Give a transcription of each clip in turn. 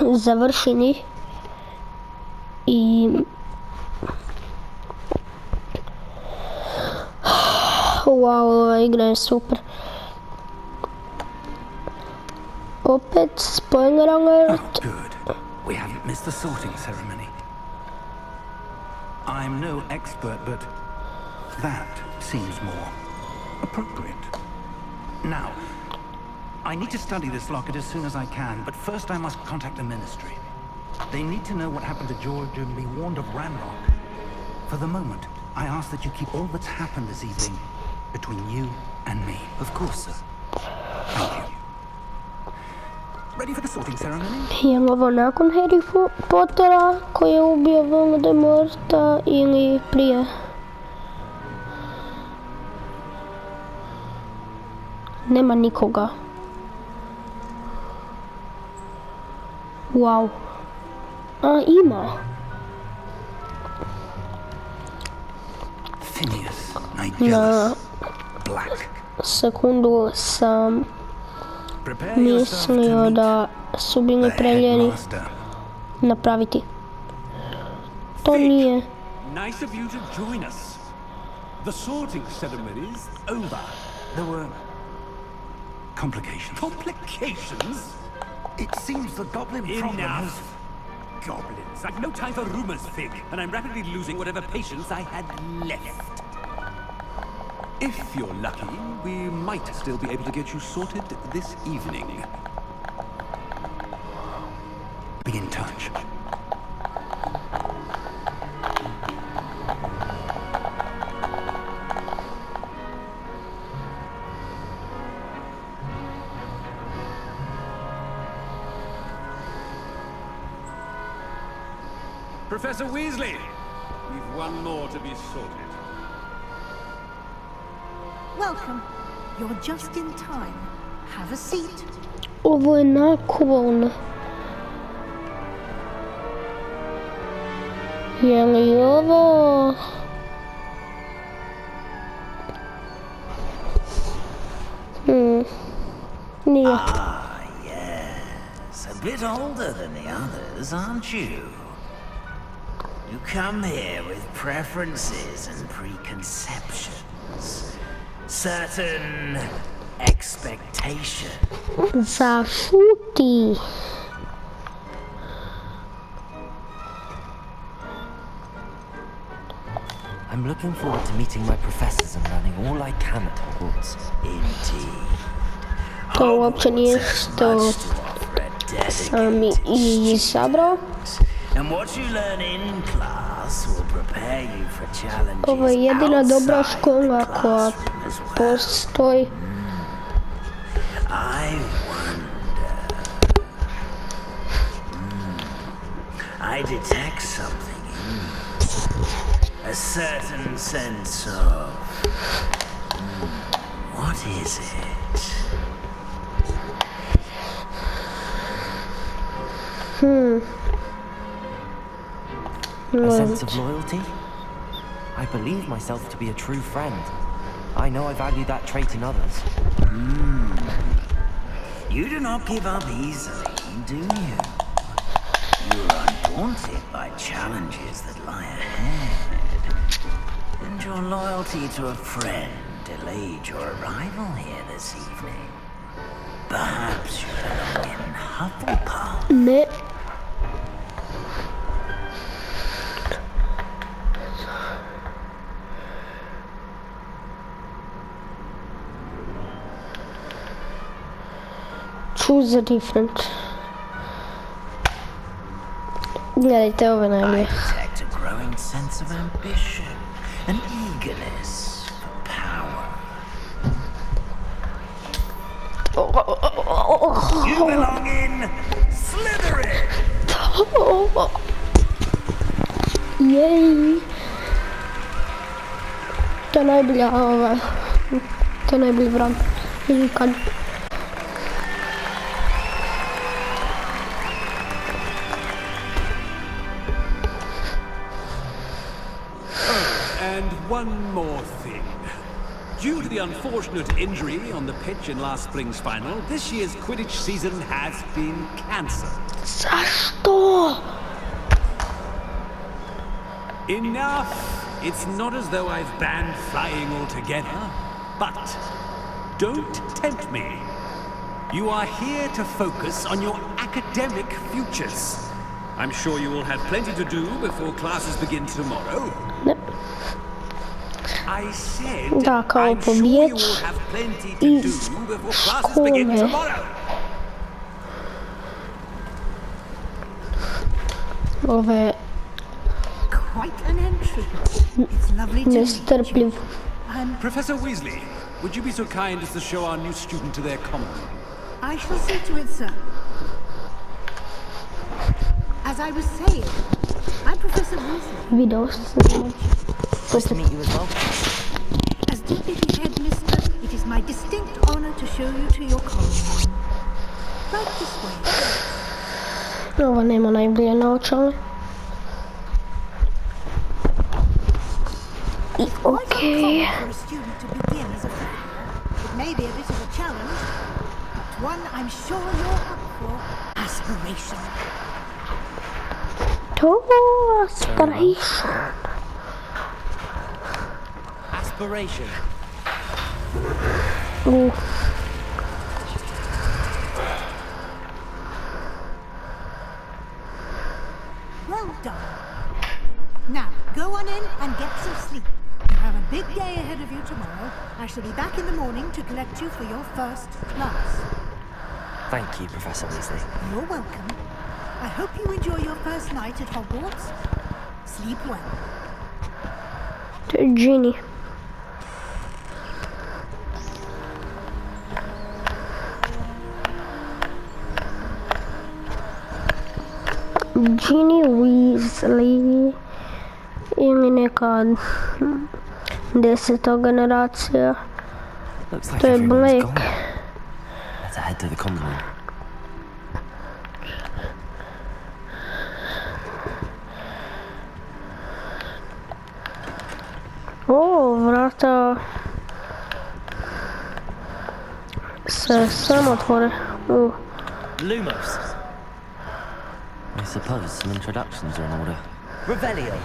završeni i wow, ova igra je super. Opet spoiler alert. Good. We haven't missed the sorting ceremony. I'm no expert, but that seems more appropriate. Now, I need to study this locket as soon as I can, but first I must contact the ministry. They need to know what happened to George and be warned of Ranrock. For the moment, I ask that you keep all that's happened this evening between you and me. Of course, sir. Thank you. Ready for the sorting ceremony? Je li ovo nakon Harry Pottera koji je ubio Voldemorta ili prije? Nema nikoga. Wow. A, ima. Phineas, I Na jealous. Black. sekundu sam Prepare yourself to mislio meet da su bili the preljeni headmaster. napraviti. To nije. Nice of you to join us. The sorting ceremony's over. There were complications. Complications? It seems the goblin problem has... Enough. Goblins. I've no time for rumors, Fig, and I'm rapidly losing whatever patience I had left. If you're lucky, we might still be able to get you sorted this evening. Be in touch. Professor Weasley, we've one more to be sorted. Welcome. You're just in time. Have a seat. Ovo je nakon. Je li ovo? Nije. Ah, yes. A bit older than the others, aren't you? You come here with preferences and preconceptions. Certain expectations. Zašuti. I'm looking forward to meeting my professors and learning all I can at Hogwarts. Indeed. To uopće nije Hogwarts što has much to offer a sam i dedicated izabrao. and what you learn in class will prepare you for challenges Ovo je jedina dobra outside škola the koja classroom as well. postoji. I wonder. I detect something in you. A certain sense of. What is it? A sense of loyalty? I believe myself to be a true friend. I know I value that trait in others. You do not give up easily, do you? You are undaunted by challenges that lie ahead. And your loyalty to a friend delayed your arrival here this evening. Perhaps you belong in Hufflepuff. Ne. Choose a different. Gledajte, ovo je I najbolje. detect a growing sense of ambition, an eagerness for power. You belong in Slytherin! Jej. To je najbolja ova. To je najbolji vrag. Ikad. And one more thing. Due to the unfortunate injury on the pitch in last spring's final, this year's Quidditch season has been cancelled. Zašto? Enough! It's not as though I've banned flying altogether, but don't tempt me. You are here to focus on your academic futures. I'm sure you will have plenty to do before classes begin tomorrow. Ne. I said, Da, kao I'm sure you will pobjeć have plenty to do iz before classes begin škole. tomorrow. Ove Quite an entry. It's lovely to meet you. nestrpljiv. Professor Weasley, would you be so kind as to show our new student to their common room? I shall see to it, sir. As I was saying, I'm Professor Weasley. Video snimać. Nice to meet you as well. As Deputy Headmister, it is my distinct honor to show you to your common room. Right this way. Ova nema najbolje naočale. I Quite okej. uncommon for a student to begin as a fifth year. It may be a bit of a challenge, but one I'm sure you're up for. Aspiration. To aspiration. Aspiration. Well done. Now, go on in and get some sleep. You have a big day ahead of you tomorrow. I shall be back in the morning to collect you for your first class. Thank you, Professor Weasley. You're welcome. I hope you enjoy your first night at Hogwarts. Sleep well. To je Ginny. Ginny Weasley ili neka 10. generacija. Looks like To je everyone's Blake. gone. Let's head to the common room. O, vrata se sam otvore. Lumos. I suppose some introductions are in order. Revelio.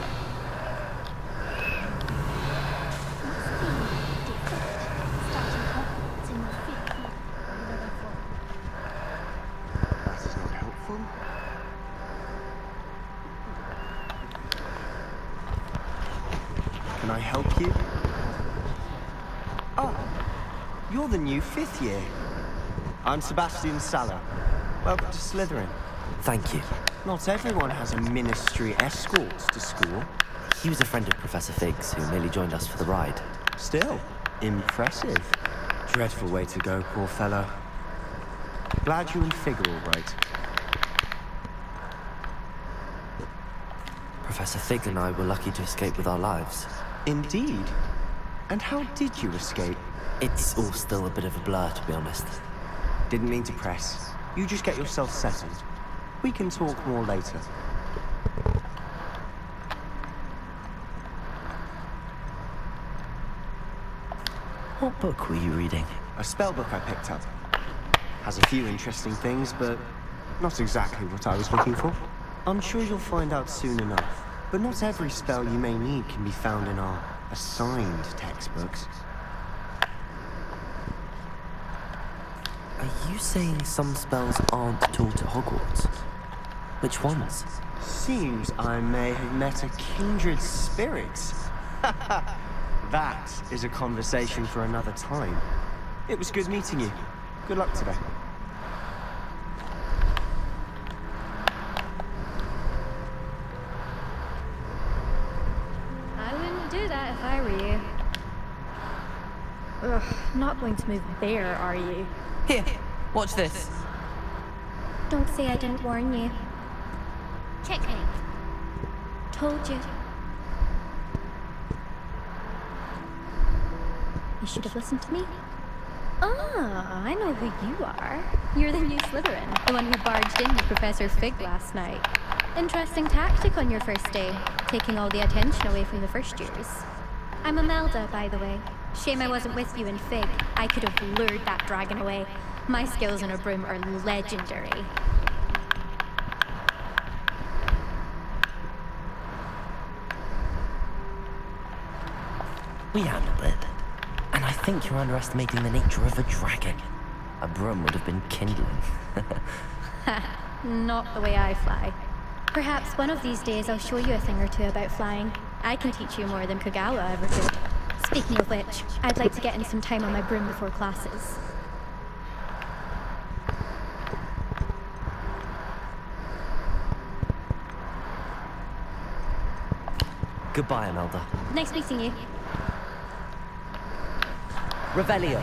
That is not helpful. Can I help you? Oh, you're the new 5th year. I'm Sebastian Saller. Welcome to Slytherin. Thank you. Not everyone has a ministry escort to school. He was a friend of Professor Fig's who merely joined us for the ride. Still, impressive. Dreadful way to go, poor fellow. Glad you and Fig are all right. Professor Fig and I were lucky to escape with our lives. Indeed. And how did you escape? It's all still a bit of a blur, to be honest. Didn't mean to press. You just get yourself settled. We can talk more later. What book were you reading? A spell book I picked up. Has a few interesting things, but not exactly what I was looking for. I'm sure you'll find out soon enough. But not every spell you may need can be found in our assigned textbooks. Are you saying some spells aren't taught at Hogwarts? Which ones? Seems I may have met a kindred spirit. That is a conversation for another time. It was good meeting you. Good luck today. I wouldn't do that if I were you. Ugh, not going to move there, are you? Here, watch this. Don't say I didn't warn you. Checkmate. Told you. You should have listened to me. Ah, I know who you are. You're the new Slytherin, the one who barged in with Professor Fig last night. Interesting tactic on your first day, taking all the attention away from the first years. I'm Imelda, by the way. Shame I wasn't with you in Fig. I could have lured that dragon away. My skills on a broom are legendary. We handled it. And I think you're underestimating the nature of a dragon. A broom would have been kindling. Not the way I fly. Perhaps one of these days I'll show you a thing or two about flying. I can teach you more than Kagawa ever could. Speaking of which, I'd like to get in some time on my broom before classes. Goodbye, Imelda. Nice meeting you. Revelio.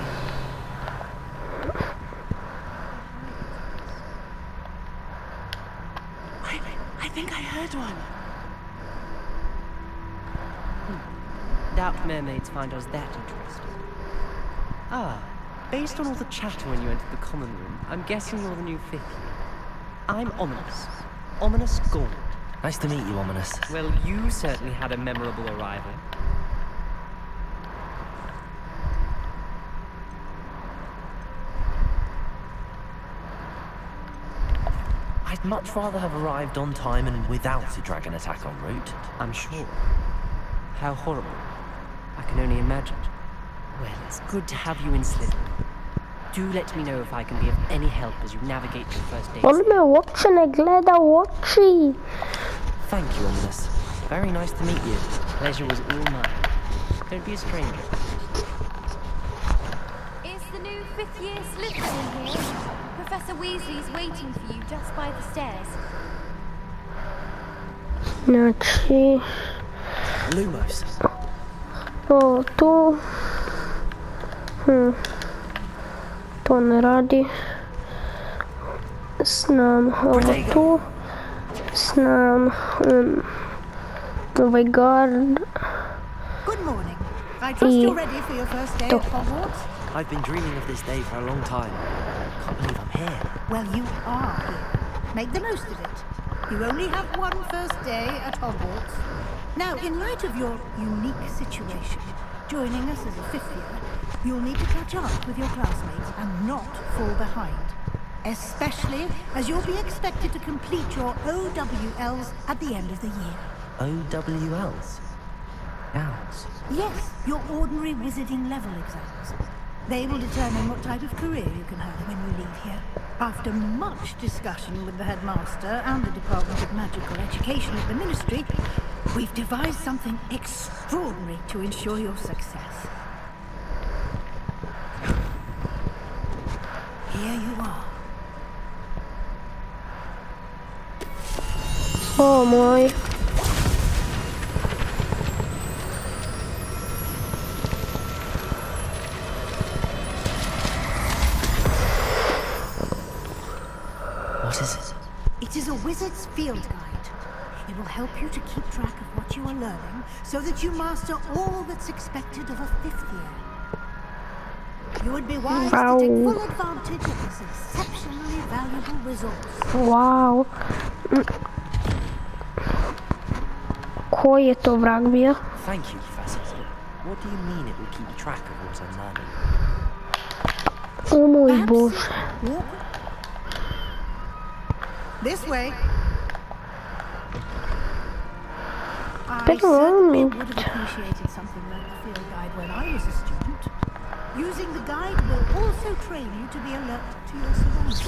I think I heard one. Doubt mermaids find us that interesting. Ah, based on all the chatter when you entered the common room, I'm guessing you're the new fifth year. I'm Ominous. Ominous Gaunt. Nice to meet you, Ominous. Well, you certainly had a memorable arrival. I'd much rather have arrived on time and without a dragon attack en route. I'm sure. How horrible. I can only imagine. Well, it's good to have you in Slytherin. Do let me know if I can be of any help as you navigate your first days. On me oči ne gleda oči. Thank you, Ominous. Very nice to meet you. Pleasure was all mine. Don't be a stranger. Is the new fifth year Slytherin here? Professor Weasley's waiting for you just by the stairs. Znači, Lumos. ovo tu. To ne radi. Znam ovo tu. Znam ovaj guard. Good morning. I trust you're ready for your first day at Hogwarts? I've been dreaming of this day for a long time. Can't believe I'm here. Well, you are here. Make the most of it. You only have one first day at Hogwarts. Now, in light of your unique situation, joining us as a fifth year, you'll need to catch up with your classmates and not fall behind. Especially as you'll be expected to complete your OWLs at the end of the year. OWLs? Owls? Yes, your ordinary wizarding level exams. They will determine what type of career you can have when you leave here. After much discussion with the headmaster and the Department of Magical Education at the Ministry, we've devised something extraordinary to ensure your success. Here you are. O moj. What is it? It is a wizard's field guide. It will help you to keep track of what you are learning so that you master all that's expected of a fifth year. You would be wise to take full advantage of this exceptionally valuable resource. Wow. Koji je to vrag bio? Thank you, Professor. What do you mean it will keep track of what I'm learning? O moj bože. Walk. This way. I certainly would have appreciated something like the field guide when I was a student. Using the guide will also train you to be alert to your surroundings.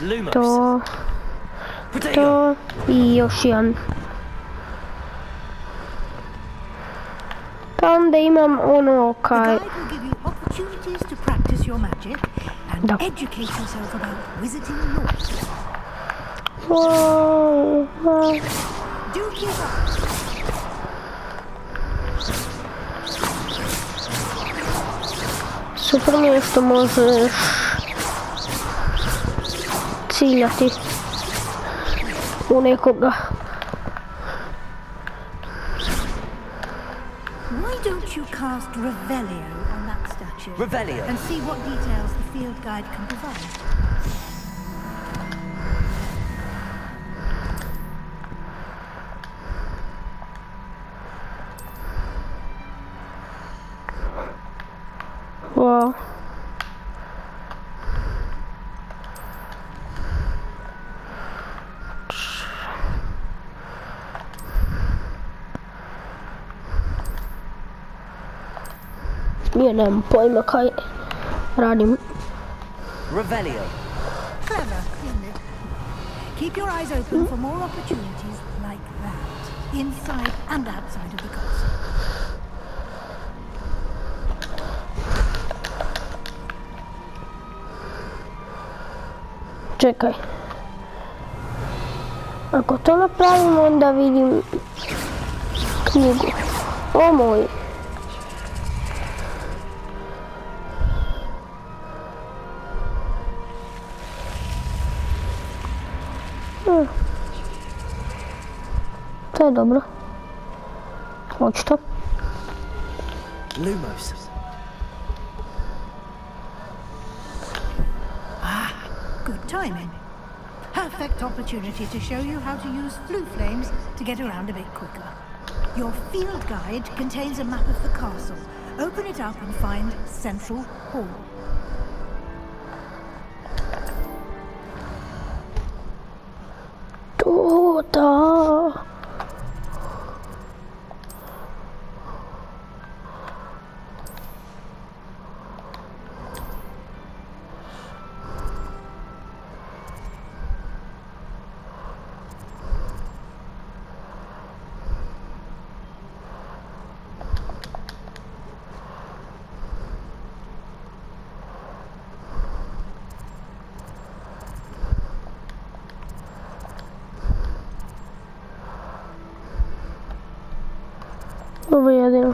Lumos. To I još jedan. Pa onda imam ono The kaj... guide will give you opportunities to practice your magic and educate yourself about wizarding laws. Do keep up. Super mi je što možeš ciljati u nekoga. Why don't you cast Revelio on that statue? Revelio. And see what details the field guide can provide. Ja nemam pojma kaj radim. Revelio. Clever, isn't it? Keep your eyes open for more opportunities like that, inside and outside of the castle. Čekaj. Ako to napravim, onda vidim knjigu. O moj. To je dobro. Očito. Lumos. Good timing. Perfect opportunity to show you how to use flue flames to get around a bit quicker. Your field guide contains a map of the castle. Open it up and find Central Hall. Da. Ovo je jedino.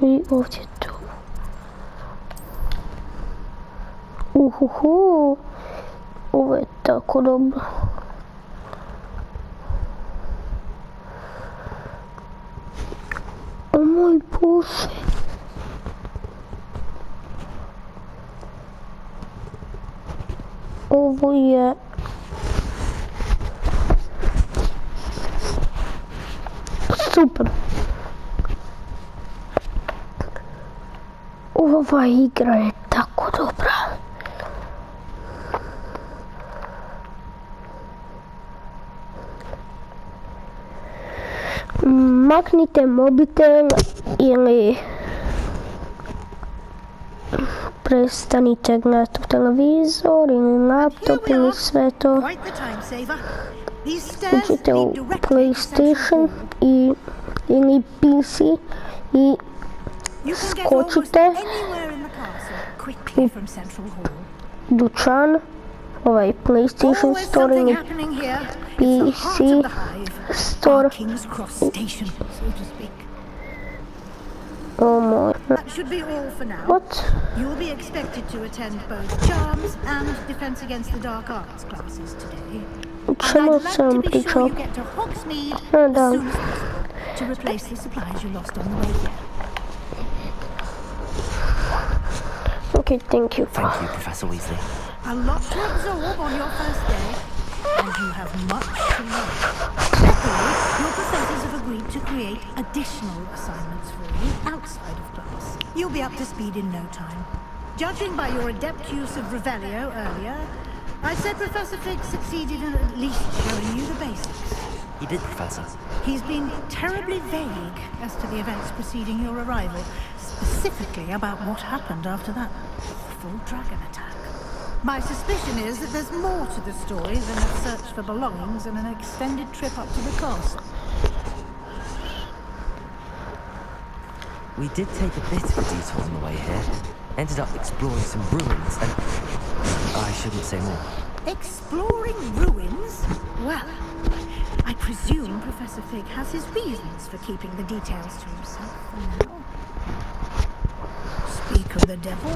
I ovdje tu. Uhuhu. Ovo je tako dobro. O moj Bože. Ovo je... super. Ova igra je tako dobra. Maknite mobitel ili prestanite gledati televizor ili laptop ili sve to. Uđite u PlayStation ili PC i skočite u dućan, ovaj PlayStation Store ili PC Store. Oh my. That should be all for now. What? You will be expected to attend both Charms and Defense Against the Dark Arts classes today. Čemu I'd like sam to be sure pričao? you get to Hogsmeade as Da. soon as possible to replace the supplies you lost on the way here. Okay, thank you. Thank you, Professor Weasley. A lot to absorb on your first day, and you have much to learn. Luckily, your professors have agreed to create additional assignments for you outside of class. You'll be up to speed in no time. Judging by your adept use of Revelio earlier, I'd say Professor Fig succeeded in at least showing you the basics. He did, Professor. He's been terribly vague as to the events preceding your arrival, specifically about what happened after that awful dragon attack. My suspicion is that there's more to the story than a search for belongings and an extended trip up to the castle. We did take a bit of a detour on the way here. Ended up exploring some ruins and... I shouldn't say more. Exploring ruins? Well, I presume Professor Fig has his reasons for keeping the details to himself for now. Speak of the devil,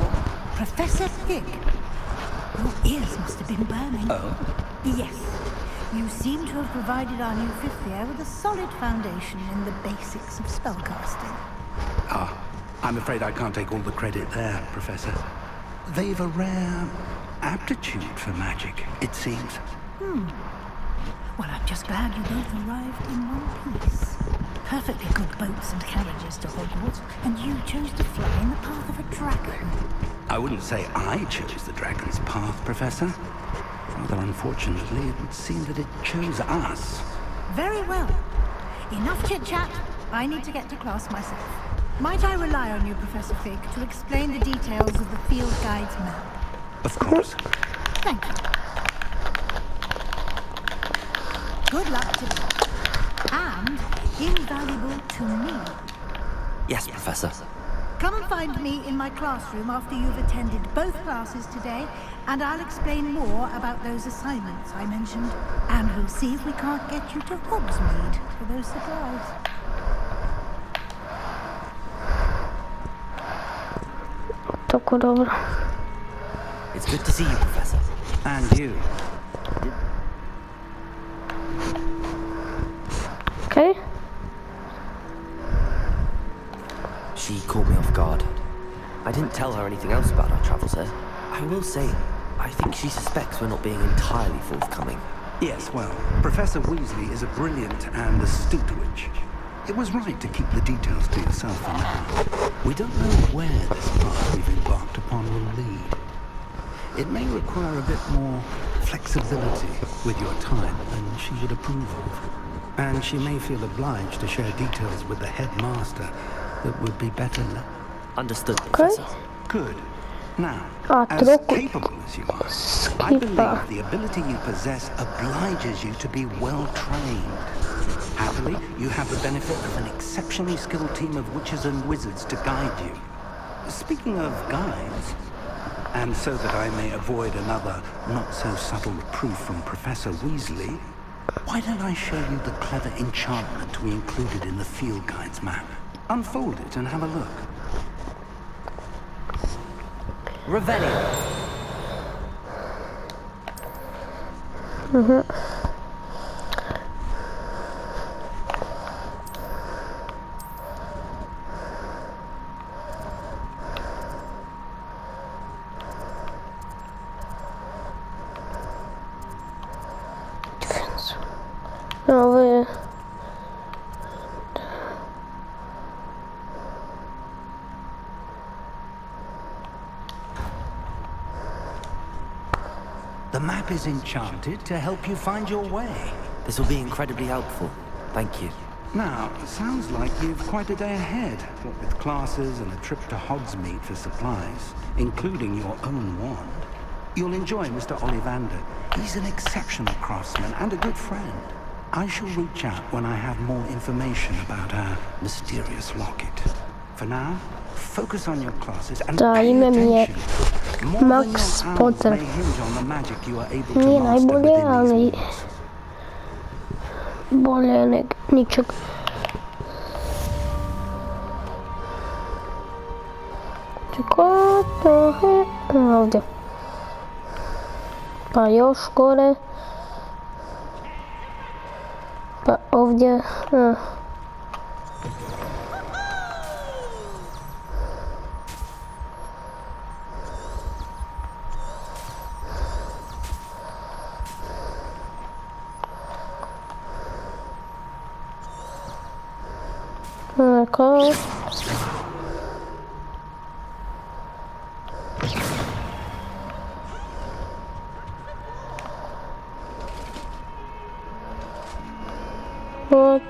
Professor Fig. Your ears must have been burning. Oh? Yes. You seem to have provided our new fifth year with a solid foundation in the basics of spellcasting. Ah, I'm afraid I can't take all the credit there, Professor. They've a rare aptitude for magic, it seems. Well, I'm just glad you both arrived in one piece. Perfectly good boats and carriages to Hogwarts, and you chose to fly in the path of a dragon. I wouldn't say I chose the dragon's path, Professor. Rather unfortunately, it would seem that it chose us. Very well. Enough chit-chat. I need to get to class myself. Might I rely on you, Professor Fig, to explain the details of the field guide's map? Of course. Thank you. Good luck to you. And invaluable to me. Yes, Professor. Come and find me in my classroom after you've attended both classes today, and I'll explain more about those assignments I mentioned. And we'll see if we can't get you to Hogsmeade for those supplies. Tako dobro. It's good to see you, Professor. And you. Okay. She caught me off guard. I didn't tell her anything else about our travels there. I will say, I think she suspects we're not being entirely forthcoming. Yes, well, Professor Weasley is a brilliant and astute witch. It was right to keep the details to yourself for now. We don't know where this path we've embarked upon will lead. It may require a bit more flexibility with your time than she would approve of. And she may feel obliged to share details with the headmaster that would be better left. Understood, Professor. Good. Now, Ah, as troco. capable as you are, I believe the ability you possess obliges you to be well trained. Happily, you have the benefit of an exceptionally skilled team of witches and wizards to guide you. Speaking of guides, and so that I may avoid another not-so-subtle reproof from Professor Weasley, why don't I show you the clever enchantment we included in the field guide's map? Unfold it and have a look. Revelio. No, we... The map is enchanted to help you find your way. This will be incredibly helpful. Thank you. Now, it sounds like you've quite a day ahead, what with classes and a trip to Hogsmeade for supplies, including your own wand. You'll enjoy Mr. Ollivander. He's an exceptional craftsman and a good friend. I shall reach out when I have more information about our mysterious locket. For now, focus on your classes and Da, pay ime mi je attention. More than Max your hours Potter. may hinge on the magic you are able to Nije master najbolje, within ali these walls. bolje nek ničeg. Čekaj, ovdje. Pa još gore. Pa ovdje. Tako. What?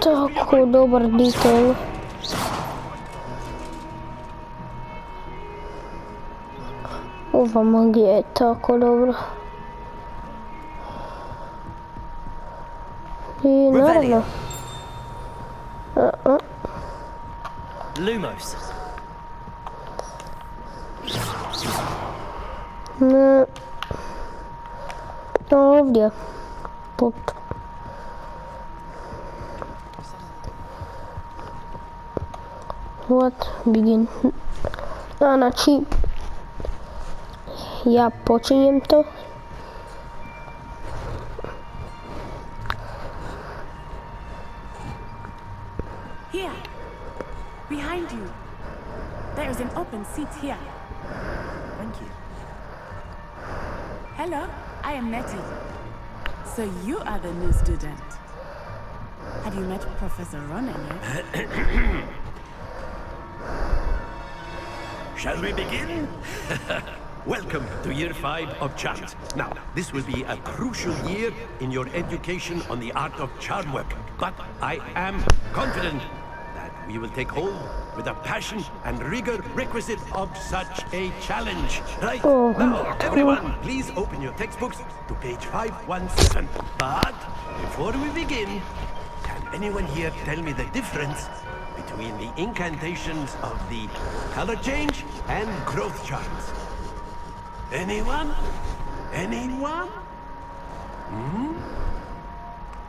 Tako dobar detail. Ova magija je tako dobra. I naravno. Lumos. Ne. Ovdje. Pot. What? Begin. Znači, ja počinjem to. Here, behind you. There is an open seat here. Thank you. Hello, I am Nettie. So you are the new student. Have you met Professor Ronan yet? Shall we begin? Welcome to year 5 of charms. Now, this will be a crucial year in your education on the art of charm work. But I am confident that we will take hold with the passion and rigor requisite of such a challenge. Right? Now, everyone, please open your textbooks to page 517. But before we begin, can anyone here tell me the difference between the incantations of the color change and growth charms? Anyone? Anyone?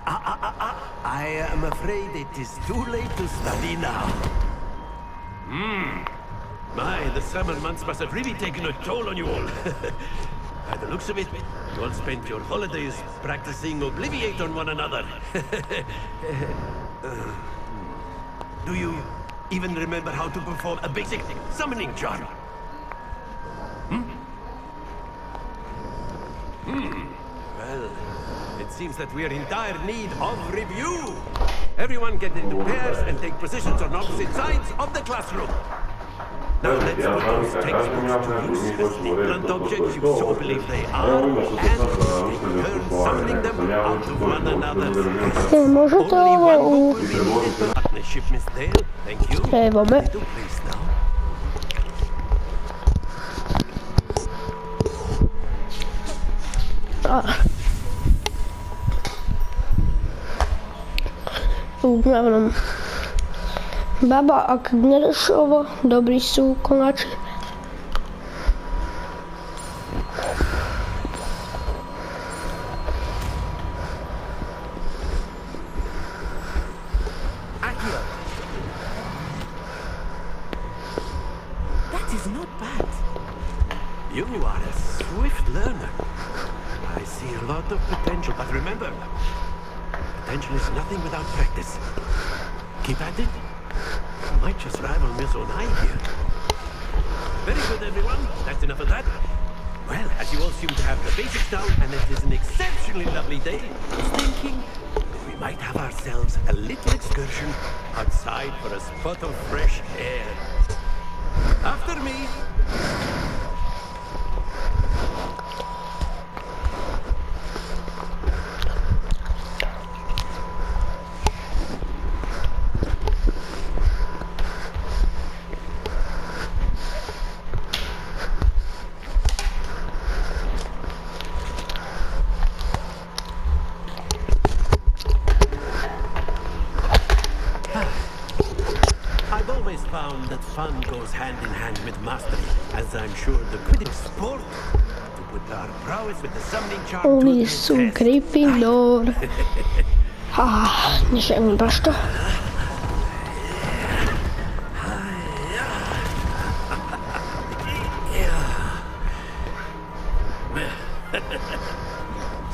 I am afraid it is too late to study now. My, the summer months must have really taken a toll on you all. By the looks of it, you all spent your holidays practicing Obliviate on one another. Do you even remember how to perform a basic summoning charm? Well, it seems that we are in dire need of review. Everyone get into pairs and take positions on opposite sides of the classroom. Now let's put those textbooks to use as the blunt objects you so believe they are, and take turns summoning them out of one another's hands. Можете Only one ovo book will be needed for partnership, Miss Dale. Thank you. Evo me. Little place now. Uglavnom, baba, ak gledaš ovo, dobri su kolači. That is not bad. You are a swift learner. I see a lot of potential, but remember, potential is nothing without practice. Keep at it. You might just rival Miss Onai here. Very good, everyone. That's enough of that. Well, as you all seem to have the basics down, and it is an exceptionally lovely day, I was thinking we might have ourselves a little excursion outside for a spot of fresh air. After me. I've always found that fun goes hand in hand with mastery, as I'm sure the Quidditch sport to put our prowess with the summoning charm to Oni the su test. Gryffindor. Nie želim baš to.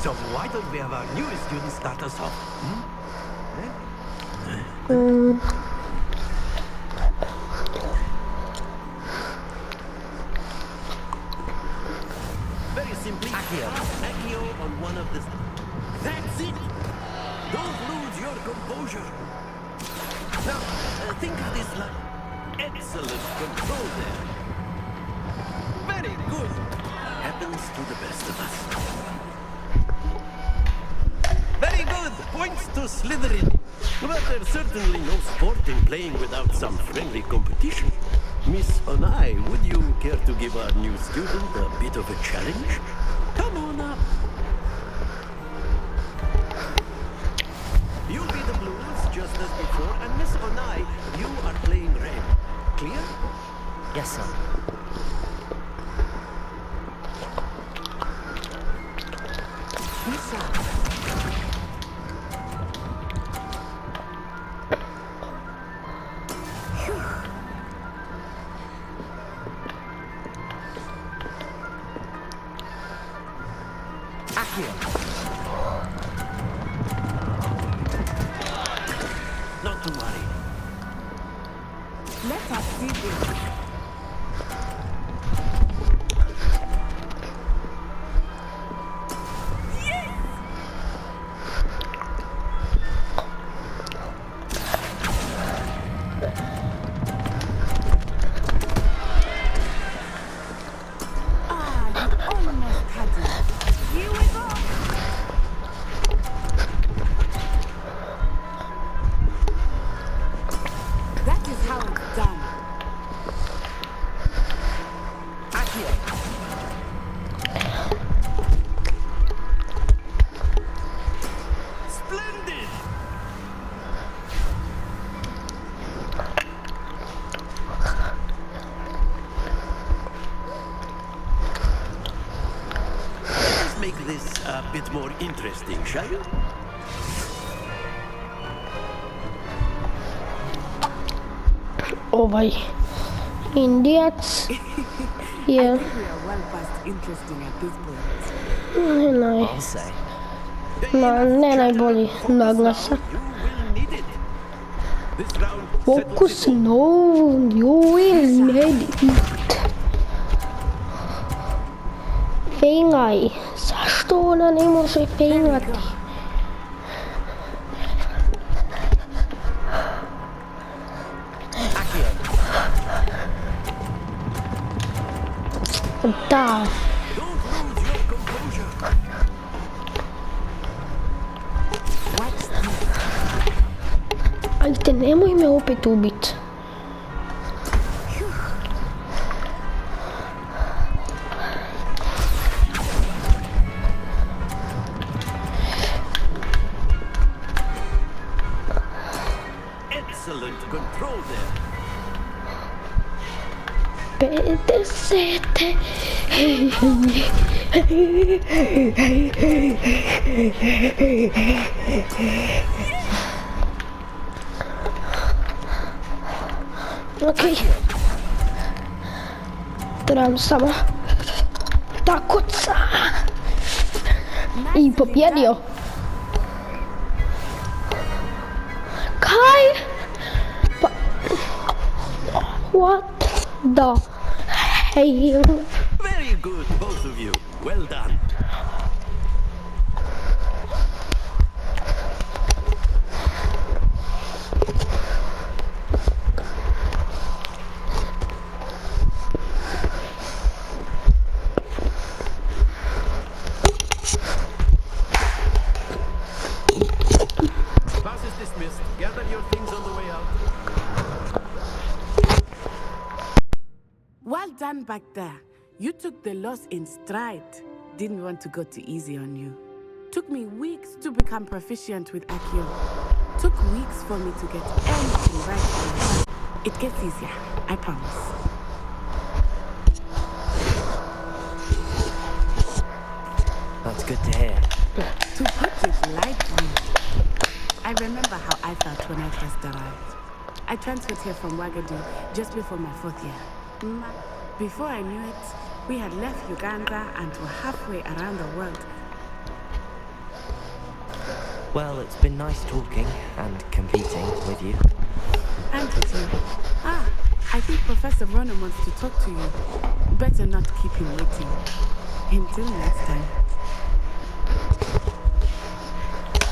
So why don't we have our newest student start us off? Very simply, Accio on one of the... That's it! Don't lose your composure. Now, think of this like excellent control there. Very good. Happens to the best of us. Very good. Points to Slytherin. But there's certainly no sport in playing without some friendly competition. Miss Onai, would you care to give our new student a bit of a challenge? Come on up. You'll be the blues just as before, and Miss Onai, you are playing red. Clear? Yes, sir. Yes, sir. Not to worry. Let us see this. make this a bit more interesting, shall we? Indijac je... We are well past interesting at this point. I'll say. ne najbolji naglasak. You will need it. This round Focus, no, you will need it. Pengaj. Zašto ona ne može pengati? Da. Ajde, nemoj me opet ubit. excellent control there. 57. Okej. Trebam samo da kuca. I pobjedio. Kaj? Pa... What the hell? Very good, both of you. Well done. Class is dismissed. Gather your things on the way out. Well done back there. You took the loss in stride. Didn't want to go too easy on you. Took me weeks to become proficient with Accio. Took weeks for me to get anything right. It gets easier, I promise. That's good to hear. To put it lightly, I remember how I felt when I first arrived. I transferred here from Wagadu just before my 4th year. Before I knew it, we had left Uganda and were halfway around the world. Well, it's been nice talking and competing with you. And with you. I think Professor Ronan wants to talk to you. Better not keep him waiting. Until next time.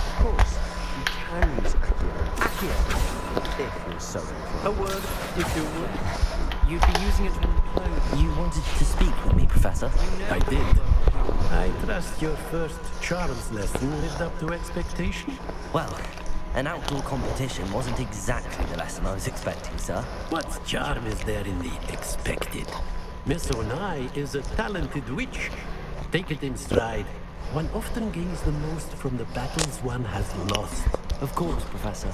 Of course, you can use Accio, if you're so inclined. A word, if you would. You'd be using it to implode. You wanted to speak with me, Professor? I did. I trust your first charms lesson lived up to expectation. Well, an outdoor competition wasn't exactly the lesson I was expecting, sir. What charm is there in the expected? Miss Onai is a talented witch. Take it in stride. One often gains the most from the battles one has lost. Of course, Professor.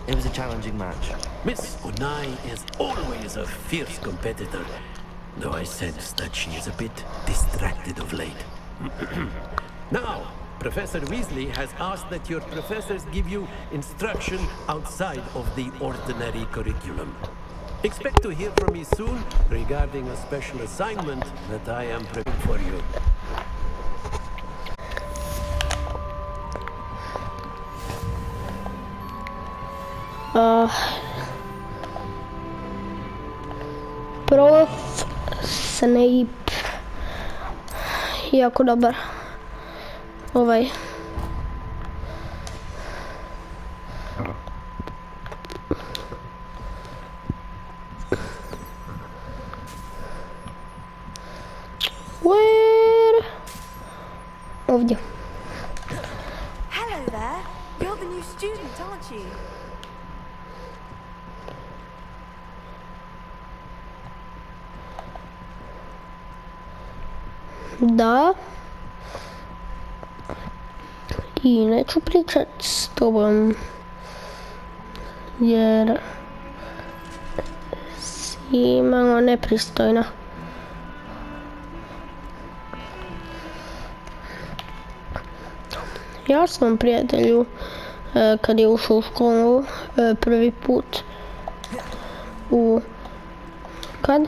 It was a challenging match. Miss Onai is always a fierce competitor, though I sense that she is a bit distracted of late. Now, Professor Weasley has asked that your professors give you instruction outside of the ordinary curriculum. Expect to hear from me soon regarding a special assignment that I am preparing for you. Prof. Snape. Jako dobar. Where? Ovdje. Hello there. You're the new student, aren't you? Da. I neću pričat s tobom. Jer si malo nepristojna. Ja sam prijatelju, kad je ušao u školu prvi put, kad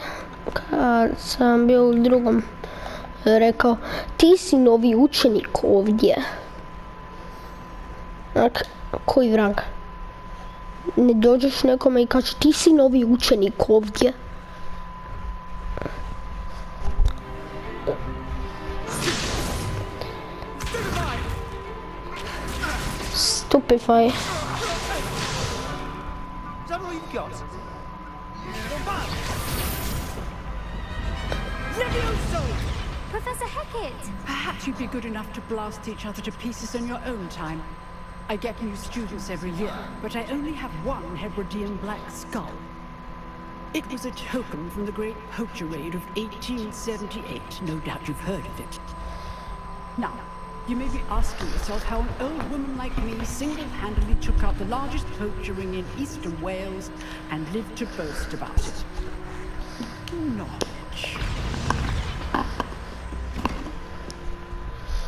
sam bio u drugom, rekao, ti si novi učenik ovdje. Koji vrag? Ne dođeš nekome i kaže, ti si novi učenik ovdje. Stupefy. Is that all you've got? Levioso! Professor Hackett! Perhaps you'd be good enough to blast each other to pieces in your own time. I get new students every year, but I only have one Hebridean black skull. It was a token from the Great Poacher Raid of 1878. No doubt you've heard of it. Now, you may be asking yourself how an old woman like me single-handedly took out the largest poacher ring in eastern Wales and lived to boast about it. Knowledge.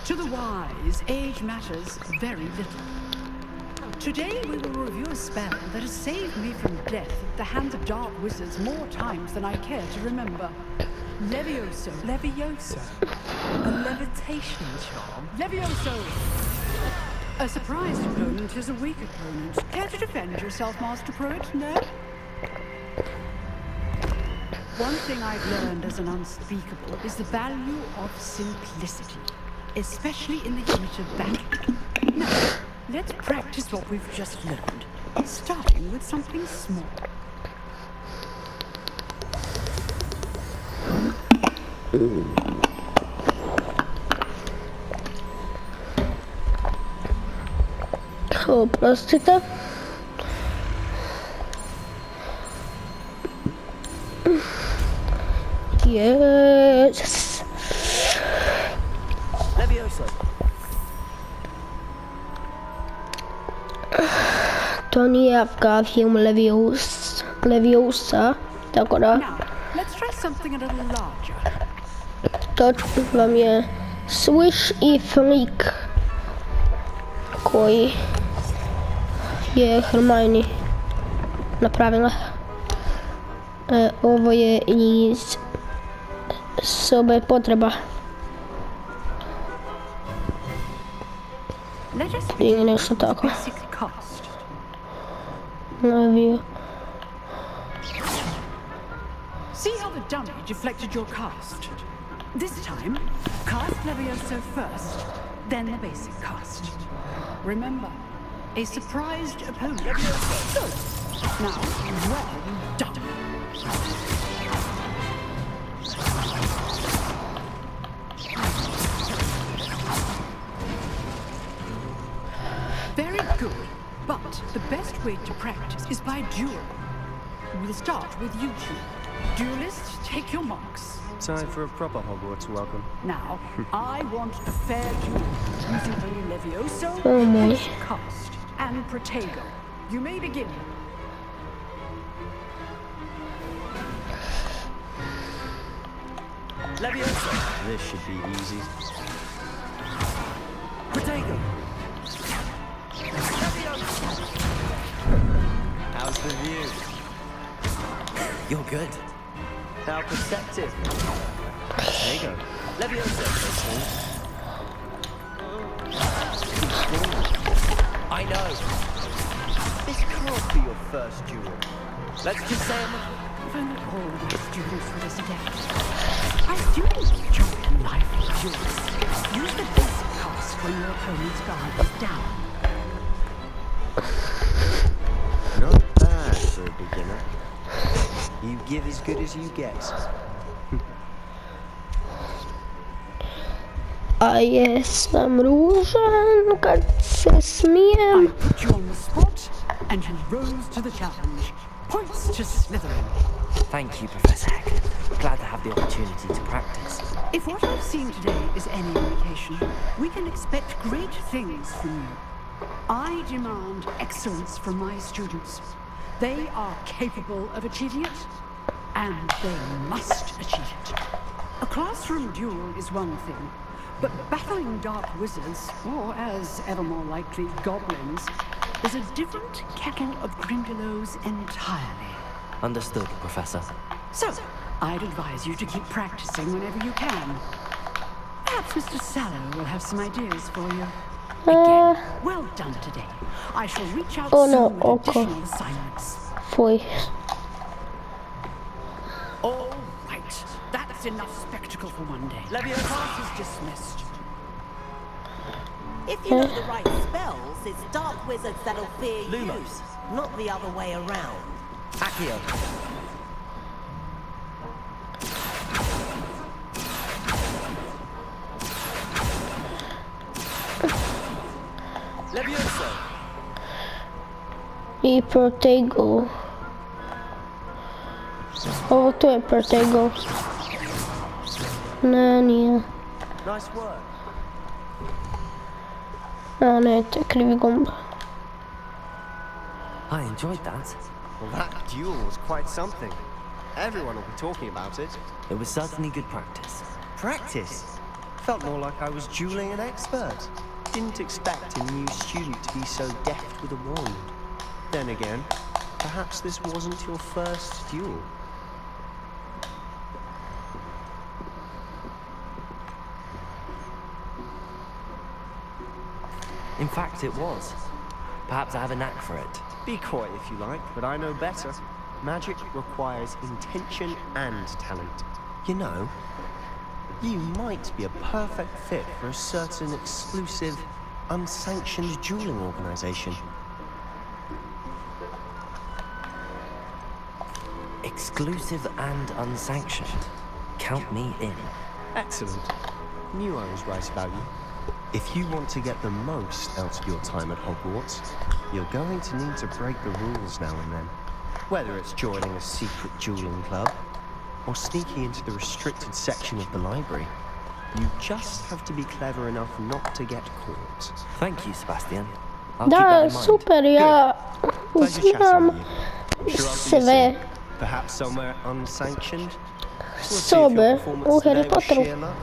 To the wise, age matters very little. Today we will review a spell that has saved me from death at the hands of dark wizards more times than I care to remember. Levioso. Levioso. A levitation charm? Levioso! A surprised opponent is a weak opponent. Care to defend yourself, Master Pruitt? No? One thing I've learned as an unspeakable is the value of simplicity, especially in the heat of battle. Now, let's practice what we've just learned, starting with something small. Oprostite. Yes. Levioso. To nije Afgafijum Leviosa, tako da Now, let's try something a little larger. to vam je Swish i Flick koji je Hermione napravila. Ovo je iz sobe potreba. Let us Ili nešto tako. basic cast. Levio. See how the dummy deflected your cast? This time, cast Levioso first, then the basic cast. Remember, a surprised opponent. Good. Now, well done. Very good, but the best way to practice is by duel. We'll start with you two. Duelists, take your marks. Time for a proper Hogwarts welcome. Now, I want a fair duel, using only Levioso, Oh my. Cast, and Protego. You may begin. Levioso. This should be easy. Protego. How's the view? You're good. How perceptive. There you go. Levioso. I know. This can't be your first duel. Let's just say If only all of my students were this adept. Our students enjoy lively duels. Use the basic cast when your opponent's guard is down. Not bad for a beginner. You give as good as you get. A jesam ružan kad se I smijem. put you on the spot, and you rose to the challenge. Points to Slytherin. Thank you, Professor Hackett. Glad to have the opportunity to practice. If what I've seen today is any indication, we can expect great things from you. I demand excellence from my students. They are capable of achieving it, and they must achieve it. A classroom duel is one thing, But battling dark wizards, or as ever more likely, goblins, is a different kettle of Grindylows entirely. Understood, Professor. So, I'd advise you to keep practicing whenever you can. Perhaps Mr. Sallow will have some ideas for you. Again, well done today. I shall reach out soon with additional assignments. Foi. All right, that's enough spectacle for one day. Class is dismissed. If you know the right spells, it's dark wizards that'll fear Lumos. you, not the other way around. Accio. Levioso. I Protego. Ovo tu je Protego. Ne, nije. Nice work. A ne, to je krivi gomb. I enjoyed that. Well, that duel was quite something. Everyone will be talking about it. It was certainly good practice. Practice? Felt more like I was dueling an expert. Didn't expect a new student to be so deft with a wand. Then again, perhaps this wasn't your first duel. In fact, it was. Perhaps I have a knack for it. Be coy if you like, but I know better. Magic requires intention and talent. You know, you might be a perfect fit for a certain exclusive, unsanctioned dueling organization. Exclusive and unsanctioned. Count me in. Excellent. Knew I was right about you. If you want to get the most out of your time at Hogwarts, you're going to need to break the rules now and then. Whether it's joining a secret dueling club, or sneaking into the restricted section of the library, you just have to be clever enough not to get caught. Thank you, Sebastian. I'll keep Da, that in mind. super, ja Pleasure znam chatting with you. Sure, I'll see you sve soon. Perhaps somewhere unsanctioned? We'll see if sobe your u performance Harry today was Potteru. sheer luck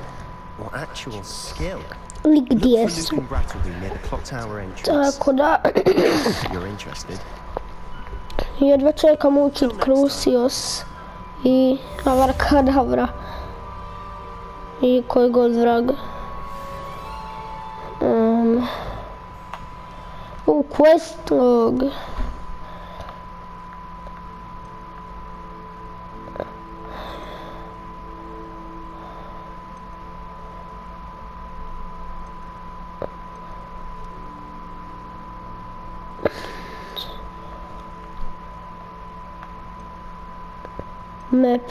or actual skill. I Look gdje for Luke su. and Brattleby near the clock tower entrance. Tako da, If you're interested. jedva čekam učit Crucius i Abracadabra i koji god vrag. Quest log. Map.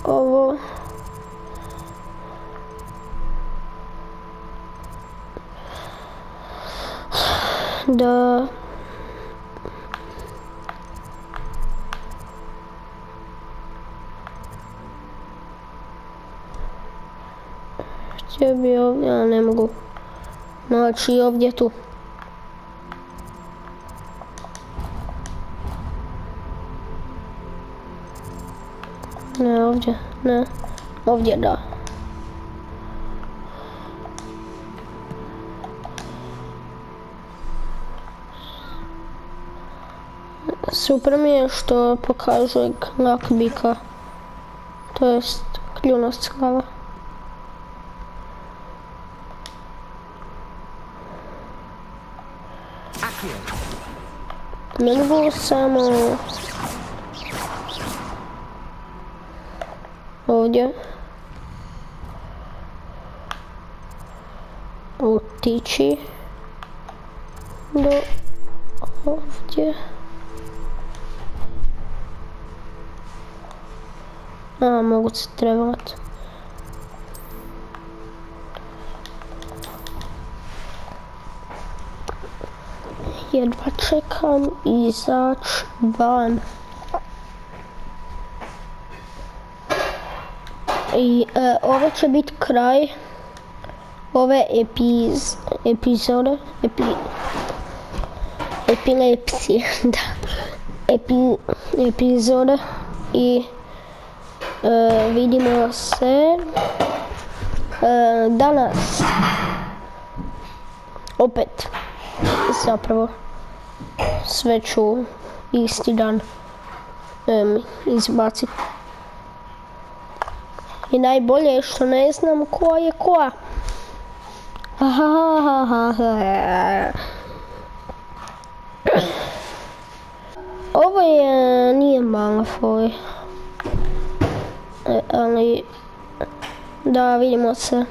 Ovo. Da. Htio bi ovdje, a ne mogu. Znači ovdje tu. Ne ovdje, ne. Ovdje da. Super mi je što pokaže lak bika. To jest kljunost sklava. Ne mogu samo ovdje otići do ovdje. A, mogu se trebati. Jedva čekam izaći van. I ovo će biti kraj ove epizode. epilepsije, da, epizode i vidimo se danas opet, zapravo sve ću isti dan izbaciti. I najbolje je što ne znam koja je koja. Ovo nije Malfoy, ali da vidimo se